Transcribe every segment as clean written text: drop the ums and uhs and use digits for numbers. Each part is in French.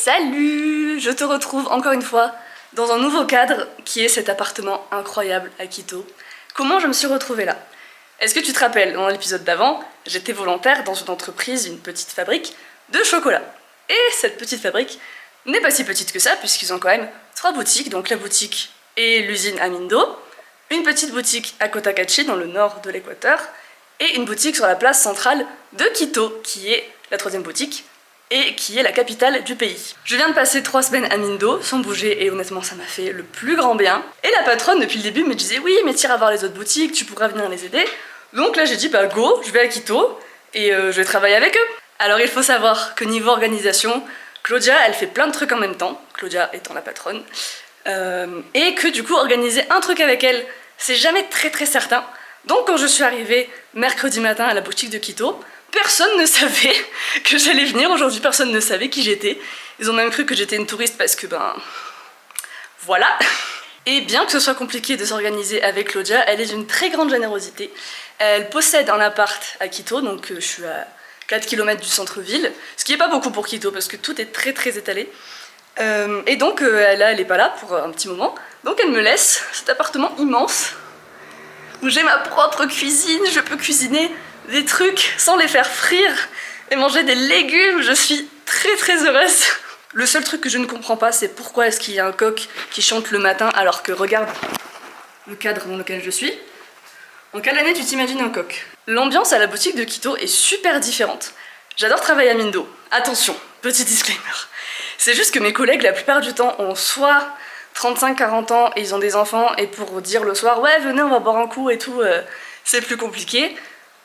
salut! Je te retrouve encore une fois dans un nouveau cadre qui est cet appartement incroyable à Quito. Comment je me suis retrouvée là? Est-ce que tu te rappelles, dans l'épisode d'avant, j'étais volontaire dans une entreprise, une petite fabrique de chocolat. Et cette petite fabrique n'est pas si petite que ça, puisqu'ils ont quand même 3 boutiques, donc la boutique et l'usine à Mindo, une petite boutique à Cotacachi, dans le nord de l'Équateur, et une boutique sur la place centrale de Quito, qui est la 3e boutique, et qui est la capitale du pays. Je viens de passer 3 semaines à Mindo, sans bouger, et honnêtement ça m'a fait le plus grand bien. Et la patronne, depuis le début, me disait « Oui, mais t'iras voir les autres boutiques, tu pourras venir les aider ». Donc là j'ai dit « Bah go, je vais à Quito, et je vais travailler avec eux ». Alors il faut savoir que niveau organisation, Claudia, elle fait plein de trucs en même temps, Claudia étant la patronne, et que du coup organiser un truc avec elle, c'est jamais très certain. Donc quand je suis arrivée mercredi matin à la boutique de Quito, personne ne savait que j'allais venir aujourd'hui, personne ne savait qui j'étais. Ils ont même cru que j'étais une touriste parce que voilà. Et bien que ce soit compliqué de s'organiser avec Claudia, elle est d'une très grande générosité. Elle possède un appart à Quito, donc je suis à 4 km du centre-ville, ce qui n'est pas beaucoup pour Quito parce que tout est très étalé. Et donc elle est pas là pour un petit moment, donc elle me laisse cet appartement immense où j'ai ma propre cuisine, je peux cuisiner des trucs sans les faire frire et manger des légumes, je suis très heureuse. Le seul truc que je ne comprends pas, c'est pourquoi est-ce qu'il y a un coq qui chante le matin alors que regarde le cadre dans lequel je suis. En quelle année tu t'imagines un coq? L'ambiance à la boutique de Quito est super différente. J'adore travailler à Mindo. Attention, petit disclaimer. C'est juste que mes collègues, la plupart du temps, ont soit 35-40 ans et ils ont des enfants, et pour dire le soir « Ouais, venez, on va boire un coup et tout », c'est plus compliqué.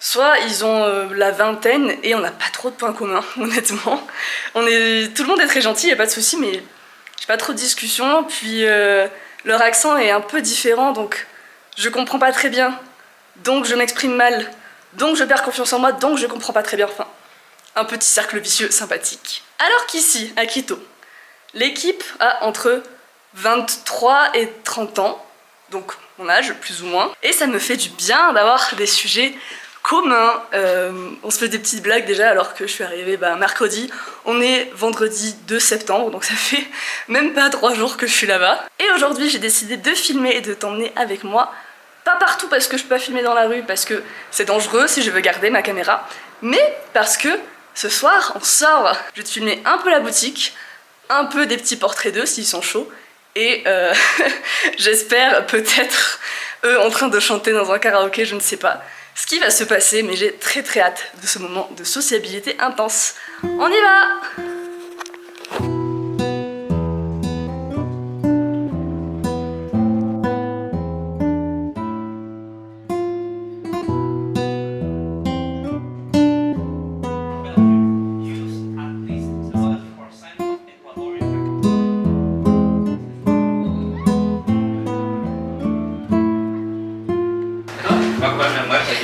Soit ils ont la vingtaine et on n'a pas trop de points communs, honnêtement. Tout le monde est très gentil, y a pas de souci, mais j'ai pas trop de discussions. Puis leur accent est un peu différent, donc je comprends pas très bien. Donc je m'exprime mal, donc je perds confiance en moi, donc je comprends pas très bien. Enfin, un petit cercle vicieux sympathique. Alors qu'ici, à Quito, l'équipe a entre 23 et 30 ans, donc mon âge plus ou moins, et ça me fait du bien d'avoir des sujets communs. On se fait des petites blagues déjà alors que je suis arrivée mercredi. On est vendredi 2 septembre, donc ça fait même pas 3 jours que je suis là-bas. Et aujourd'hui j'ai décidé de filmer et de t'emmener avec moi. Pas partout parce que je peux pas filmer dans la rue, parce que c'est dangereux si je veux garder ma caméra, mais parce que ce soir on sort. Je vais te filmer un peu la boutique, un peu des petits portraits d'eux s'ils sont chauds, et j'espère peut-être eux en train de chanter dans un karaoké, je ne sais pas ce qui va se passer, mais j'ai très hâte de ce moment de sociabilité intense. On y va!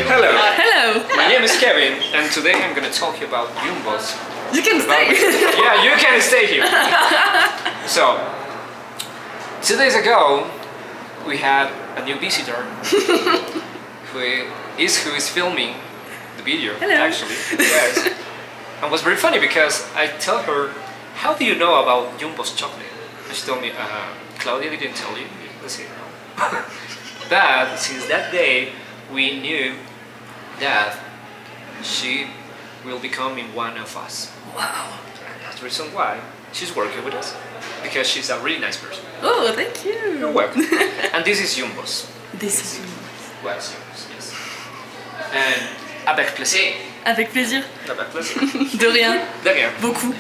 Hello. Hello! My name is Kevin, and today I'm going to talk about Jumbos. You can stay! Yeah, you can stay here. So, 2 days ago, we had a new visitor who is filming the video. Hello. Actually. Yes. And it was very funny because I tell her, how do you know about Jumbo's chocolate? And she told me, Claudia didn't tell you. I said, no. But since that day, we knew that she will become one of us. Wow! That's the reason why she's working with us, because she's a really nice person. Oh, thank you! You're welcome. And this is Jumbos. This is Well, it's Jumbos, yes. And avec plaisir. avec plaisir. Avec plaisir. De rien. De rien. Beaucoup.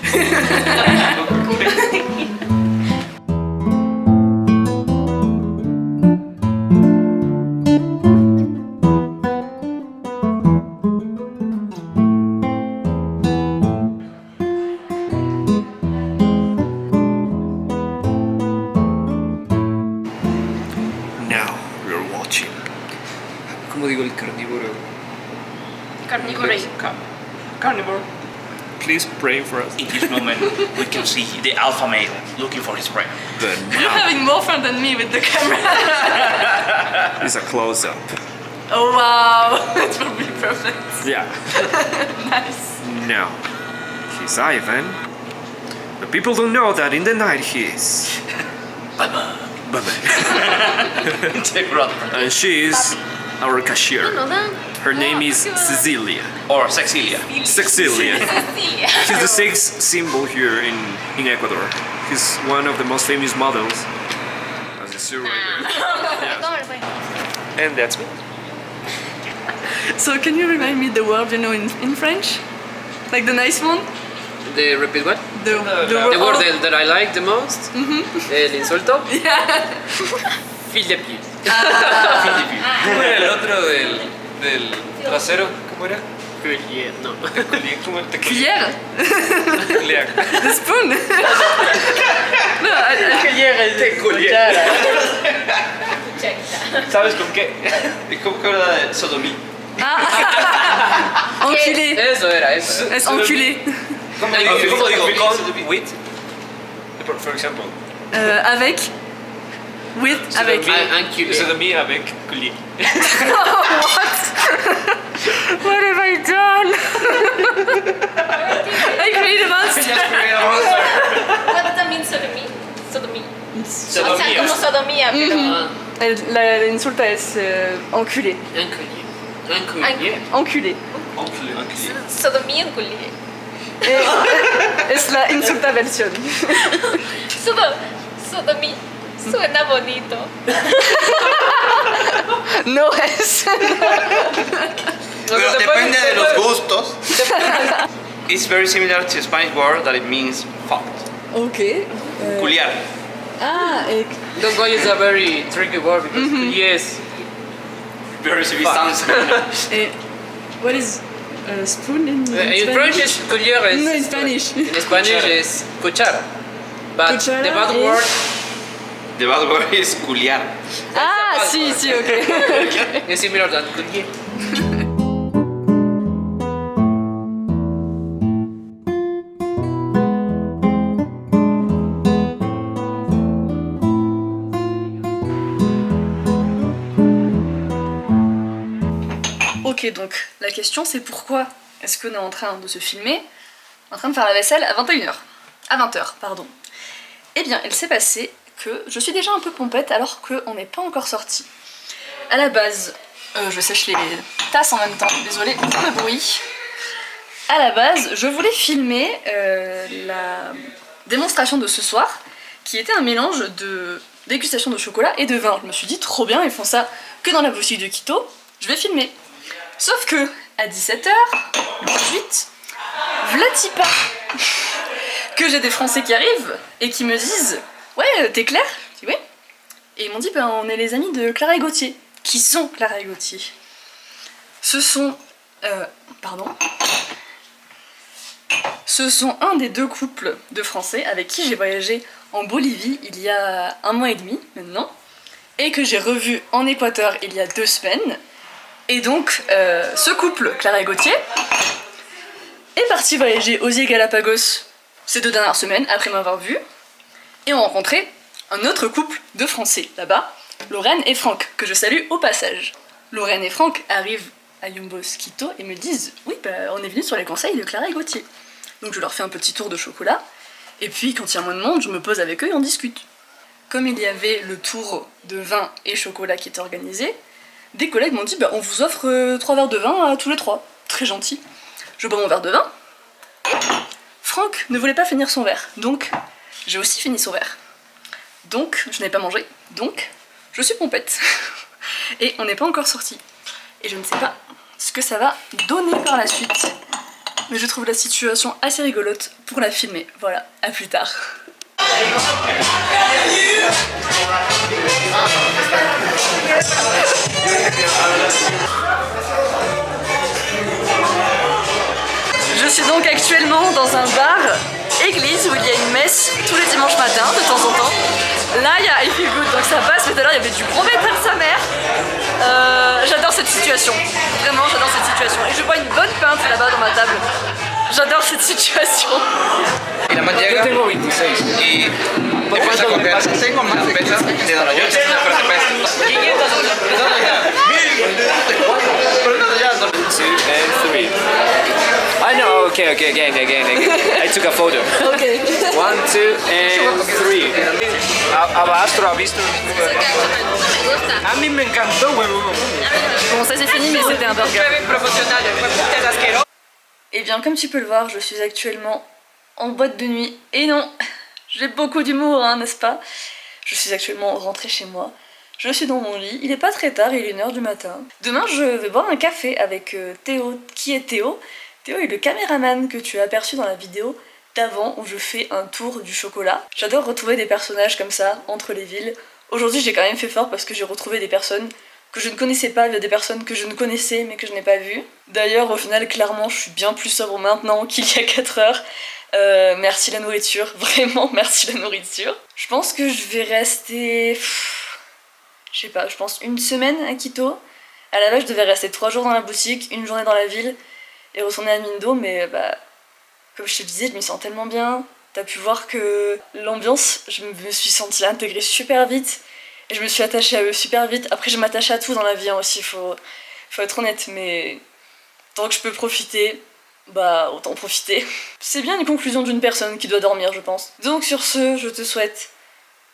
Now we're watching. ¿Cómo digo el carnívoro? Carnivore. Carnivore. Please pray for us. In this moment, we can see the alpha male looking for his prey. But You're now having more fun than me with the camera. it's a close-up. Oh wow, that will be perfect. Yeah. Nice. Now, he's Ivan, But people don't know that in the night he's Baba. And she is our cashier. Her name is Cecilia. Or Sexilia. Cecilia. She's the sex symbol here in Ecuador. She's one of the most famous models. As you see right here. And that's me. So can you remind me the word you know in French? Like the nice one? The repeat what? The The word that I like the most? El insulto? Yeah. Fil de pied. ¿Cómo era el otro del trasero? ¿Cómo era? Collier, no. ¿Cómo te Cuillère? Culiar. The spoon? No, Collier. ¿Sabes con qué? ¿Cómo era de sodomí? Enculé. Eso era, eso. Es enculé. ¿Cómo digo? Con? With? For example. Avec. With. Avec. Enculé. Sodomie avec coulier. What have I done? I created a monster. What does that mean, sodomí? Sodomí. O sea, Sodomía. como sodomía, pero... La insulta es enculé. Enculé. Enculé. Sodomía en culié. Es la insulta versión. Sodomí. Suena bonito. No es. Pero depende de los gustos. It's very similar to Spanish word that it means fucked. Ok. Culiar. That one is a very tricky word because yes. Very similar sounds. What is spoon in In French is collier. No, in Spanish. In Spanish is cuchara. But Cuchara the bad is- word The bad word is culiar. Sí, ok. is similar than collier. Ok, donc la question c'est pourquoi est-ce qu'on est en train de se filmer, en train de faire la vaisselle à 21h. À 20h, pardon. Eh bien, il s'est passé que je suis déjà un peu pompette alors qu'on n'est pas encore sorti. À la base, je sèche les tasses en même temps, désolée pour le bruit. À la base, je voulais filmer la démonstration de ce soir, qui était un mélange de dégustation de chocolat et de vin. Je me suis dit, trop bien, ils font ça que dans la boutique de Quito, je vais filmer. Sauf que, à 17h, le 18, v'là-t-il pas que j'ai des Français qui arrivent et qui me disent « Ouais, t'es Claire ?» Je dis « Oui ». Et ils m'ont dit « Ben, on est les amis de Clara et Gauthier. » Qui sont Clara et Gauthier? Ce sont... pardon. Ce sont un des deux couples de Français avec qui j'ai voyagé en Bolivie il y a 1 mois et demi maintenant, et que j'ai revu en Équateur il y a 2 semaines. Et donc, ce couple, Clara et Gauthier, est parti voyager aux îles Galapagos ces 2 dernières semaines après m'avoir vu, et ont rencontré un autre couple de Français là-bas, Lorraine et Franck, que je salue au passage. Lorraine et Franck arrivent à Yumbos Quito et me disent « Oui, bah, on est venu sur les conseils de Clara et Gauthier ». Donc je leur fais un petit tour de chocolat, et puis quand il y a moins de monde, je me pose avec eux et on discute. Comme il y avait le tour de vin et chocolat qui était organisé, des collègues m'ont dit bah, on vous offre 3 verres de vin à tous les 3. Très gentil. Je bois mon verre de vin. Franck ne voulait pas finir son verre, donc j'ai aussi fini son verre. Donc je n'ai pas mangé, donc je suis pompette. Et on n'est pas encore sorti. Et je ne sais pas ce que ça va donner par la suite. Mais je trouve la situation assez rigolote pour la filmer. Voilà, à plus tard. Je suis donc actuellement dans un bar église où il y a une messe tous les dimanches matins de temps en temps. Là il y a I Feel Good donc ça passe, mais tout à l'heure il y avait du gros métal de sa mère. J'adore cette situation, vraiment j'adore cette situation. Et je bois une bonne pinte là-bas dans ma table. J'adore cette situation. Y la más llega y empieza a coger las pesas de Nueva York, es una Two and three. I know. Okay. Again. I took a photo. Ok. 1, 2, and 3. Abastro, ha visto. A mí me encantó, huevón. Bon, ça c'est fini, mais c'était un burger. promocional. Et bien, comme tu peux le voir, je suis actuellement en boîte de nuit. Et non, j'ai beaucoup d'humour, hein, n'est-ce pas? Je suis actuellement rentrée chez moi. Je suis dans mon lit, il est pas très tard, il est 1h du matin. Demain, je vais boire un café avec Théo. Qui est Théo? Théo est le caméraman que tu as aperçu dans la vidéo d'avant où je fais un tour du chocolat. J'adore retrouver des personnages comme ça, entre les villes. Aujourd'hui, j'ai quand même fait fort parce que j'ai retrouvé des personnes que je ne connaissais pas, des personnes que je ne connaissais mais que je n'ai pas vues. D'ailleurs, au final, clairement, je suis bien plus sobre maintenant qu'il y a 4 heures. Merci la nourriture, vraiment merci la nourriture. Je pense que je vais rester... je sais pas, je pense 1 semaine à Quito. À la base, je devais rester 3 jours dans la boutique, 1 journée dans la ville et retourner à Mindo, mais bah, comme je te disais, je m'y sens tellement bien. T'as pu voir que l'ambiance, je me suis sentie intégrée super vite et je me suis attachée à eux super vite. Après, je m'attache à tout dans la vie hein, aussi, faut être honnête, mais tant que je peux profiter, bah autant profiter. C'est bien une conclusion d'une personne qui doit dormir, je pense. Donc sur ce, je te souhaite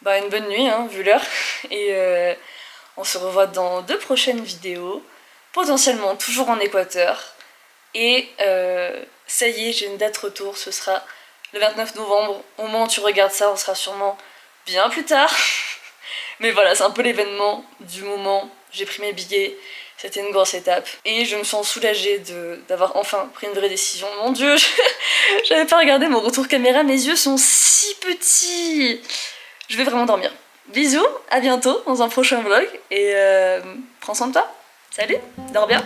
bah, une bonne nuit, hein, vu l'heure, et on se revoit dans 2 prochaines vidéos, potentiellement toujours en Équateur, et ça y est, j'ai une date retour, ce sera le 29 novembre, au moment où tu regardes ça, on sera sûrement bien plus tard, mais voilà, c'est un peu l'événement du moment, j'ai pris mes billets, c'était une grosse étape, et je me sens soulagée d'avoir enfin pris une vraie décision. Mon dieu, j'avais pas regardé mon retour caméra, mes yeux sont si petits. Je vais vraiment dormir. Bisous, à bientôt dans un prochain vlog, et prends soin de toi. Salut, dors bien.